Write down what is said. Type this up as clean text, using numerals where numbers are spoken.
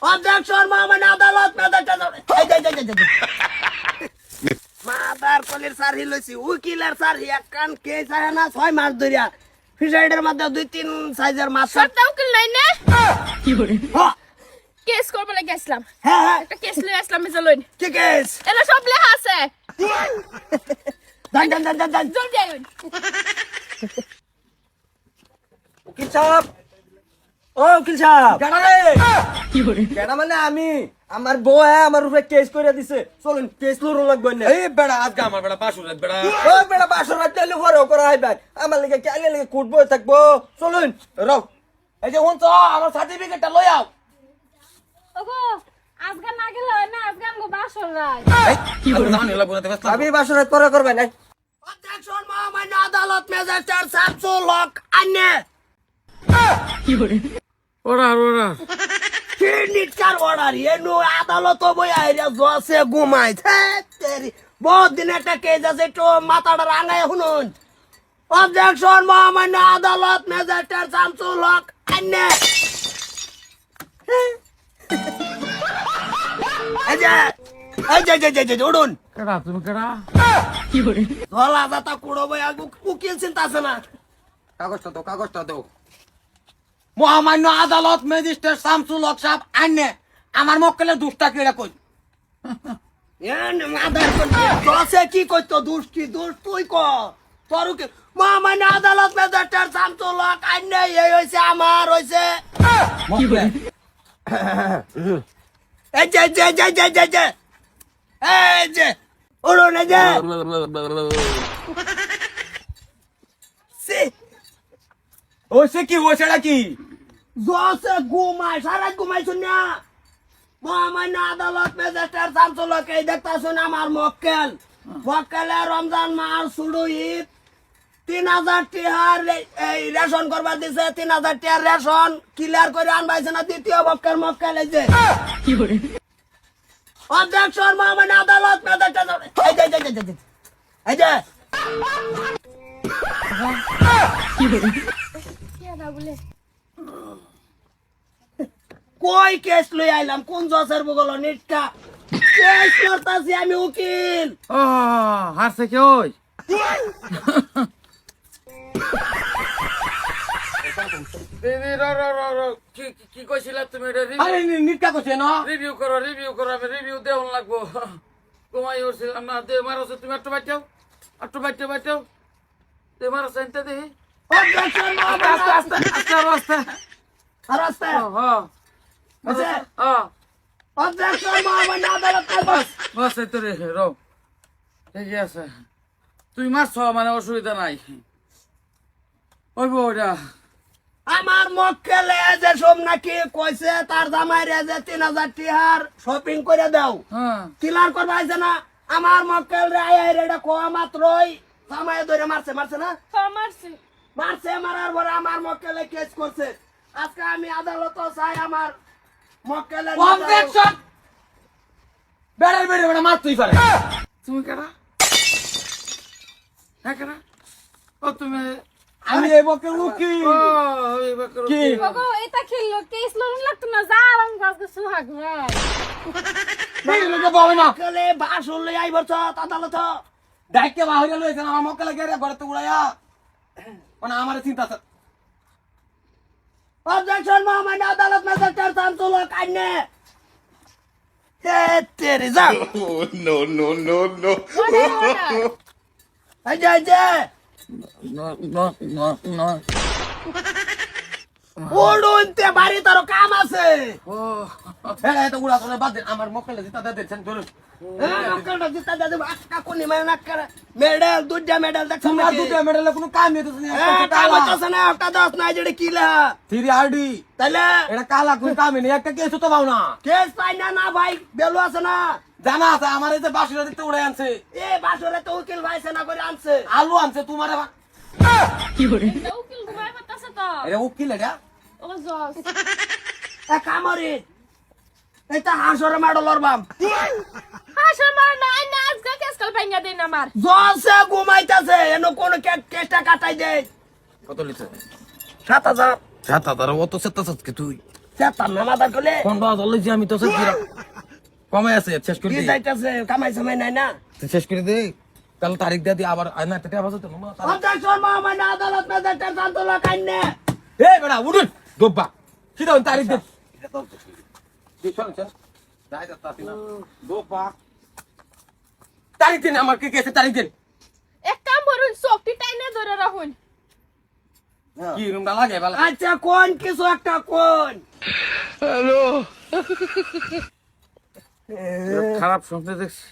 Objection মহামান্য আদালত mother কলির স্যার হিলছি উকিলের স্যার এক কান কে চায় না 6 মাস ধরিয়া ফিশারিডের মধ্যে 2-3 সাইজের মাছ সরটা উকিল নাই না কি করে কেস করব লাগি আসলাম হ্যাঁ হ্যাঁ একটা কেস লই আসলাম মিছা লইন কি কেস এলা সব লেখা আছে দান জলদি আইন উকিল সাহেব ও উকিল সাহেব কেডা রে কি করে কেডা মানে আমি আমার বউ আমার উপরে কেস করে দিছে চলুন কেস লড়ো লাগবে না এই বেড়া আজকে আমার বেড়া পাশুরে বেড়া ও বেটা বাসর রাত তেলে ঘরে করে আইবাই আমার লাগি কেলে লাগি কুটবো থাকবো চলুন রও এই যে হন তো আমার সার্টিফিকেটটা লই আও ওগো আজকে না গেল না আজকে আমগো বাসর রাত কি করে জানি লাগবো না ব্যস্ত আমি বাসর রাত পরে করবে না অবজেকশন মহামান্য আদালত ম্যাজিস্ট্রেট শামসুল হক আইনে কি করে ওরা ওরা কি নিটকার অর্ডার এনু আদালত বই আইরা জসে ঘুমাই তেরি বহুত দিন একটা কেস আছে তো মাথাটা রাঙায় শুনুন অবজেকশন মহামান্য আদালত ম্যাজিস্ট্রেট শামসুল হক আইনে এই যে উড়ুন কেডা তুমি কেডা কি করে ধলা দাতা কুড়ো বই আগু উকিল চিন্তা আছে না কাগজটা দাও মহামান্য আদালত ম্যাজিস্ট্রেট শামসুল হক সাহেব আইনে আমার মক্কেলের দুষ্টা কি কই জসে কি কইতো দুষ্টি দুষ তুই ক তোর কি মহামান্য আদালত ম্যাজিস্ট্রেট শামসুল হক আইনে এই হইছে আমার হইছে কি করে এই যে এই যে উড়ুন এই যে সি ও সে কি ও সেটা কি জসে ঘুমায় সারা ঘুমাই শুনিয়া মহামান্য আদালত ম্যাজিস্ট্রেট শামসুল হক এই দেখতাছুন আমার মক্কেলে রমজান মাস শুরু ঈদ 3000 টিহার এই রেশন করবা দিছে 3000 টিহার রেশন ক্লিয়ার করে আনবাইছে না দ্বিতীয় মক্কেল এই যে কি করে অবজেকশন মহামান্য আদালত ম্যাজিস্ট্রেট এই যে কি করে কেডা বলে কই কেস লই আইলাম কোন জসের বগল নিটকা কেস করতাছি আমি উকিল ও হারছে কি ওই দিদি কি কইছিলা তুমি এটা আরে নিটকা কইছে না রিভিউ করো আমি রিভিউ দেওয়ান লাগবো ঘুমাই উঠছিলাম না দে মারছো তুমি একটু বাইটাও দে মারো সেন্টে দেখি অবজেকশন মহামান্য আস্তে আস্তে রাস্তা হ্যাঁ আছে হ্যাঁ অবজেকশন মহামান্য আদালত বস এই তো রে রো ঠিকই আছে তুই মারছ মানে অসুবিধা নাই ওই বউটা আমার মক্কেলে যে সব নাকি কইছে তার জামাইরে যে 3000 টিহার শপিং করে দাও হ্যাঁ ক্লিয়ার করবা আইছে না আমার মক্কেল রে আই রে কোয়া মাত্রই জামাই ধরে মারছে না মারছি মারার পরে আমার মক্কেলে কেস করছে আজকে আমি আদালত চাই আমার মক্কেলে অবজেকশন বেড়া মার তুই পারে তুমি কেডা হ্যাঁ কেডা ও তুমি আমি এই বকে উকিল ও ওই বাকর কি? ওগো এটা খেললো কেস লড়ন লাগতো না যা আরাম গাছকে সুহাগ ভাই এই লোকে বাবা না মক্কেলে বাসল লই আইবছ আদালত ডাইকে বাহিরে লইছে আমার মক্কে লাগে রে ঘরে তো উড়াইয়া মানে আমার চিন্তা আছে অবজেকশন মহামান্য আদালত ম্যাজিস্ট্রেট শামসুল হক আইনে তেরে যা এই যে উড়ুনতে বাড়ি তার কাম আছে ও হ্যাঁ তো উড়া করে বাদ দে আমার মক্কে লাগে জিতা দেন ধরুন মক্কেলটা জিতা দাদু আটকা কোনি মানে না করে মেডেল দুইটা মেডেল দেখছ তোমরা দুটো মেডেলে কোনো কাম নেই তো কাম হচ্ছে না একটা দশ নাই যেটা কি লেখা 3RD তাহলে এটা কালা কোন কাম নেই একটা কেস তো পাও না কেস পাই না ভাই বেলু আছে না জানা আছে আমার এই যে বাসুরা দিতে উড়াই আনছে এ বাসরে তো উকিল ভাই সেনা করে আনছে আলু আনছে তোমার কি করে উকিল ঘুমাই পাতাছে তো এটা উকিল এটা ও জস এ কামরি এটা হাসরে মাডলর বাম হাসা মার না আইনা আজকে কেস কাল পাইনা দেন আমার জসে ঘুমাইতাছে এনো কোন কেসটা কাটাই দে কত লিটার 7000 7,000 অত সেটা তুই চেতাম না মাথার কলে 15,000 লইছি আমি তো সব কমে আছে শেষ করে কি দিই যাইতেছে কামাই সামাই নাই না তুই শেষ করে দে কাল তারিখ দিয়ে দিই আবার না একটা আবার তো না অবজেকশন মহামান্য আদালত ম্যাজিস্ট্রেট শান্তলা কাইন্নে এই বেটা উঠুন দোব্বা সিধা তারিখ দে চল চল যাই দা তাতি না দোব্বা তারিখ দিন আমার কি কেসে তারিখ দিন এক কাম করুন চোখটি টাইনে ধরে রাখুন কি রুমটা লাগে ভালো আচ্ছা কোন কিছু একটা কোন খারাপ শুনতে দেখছি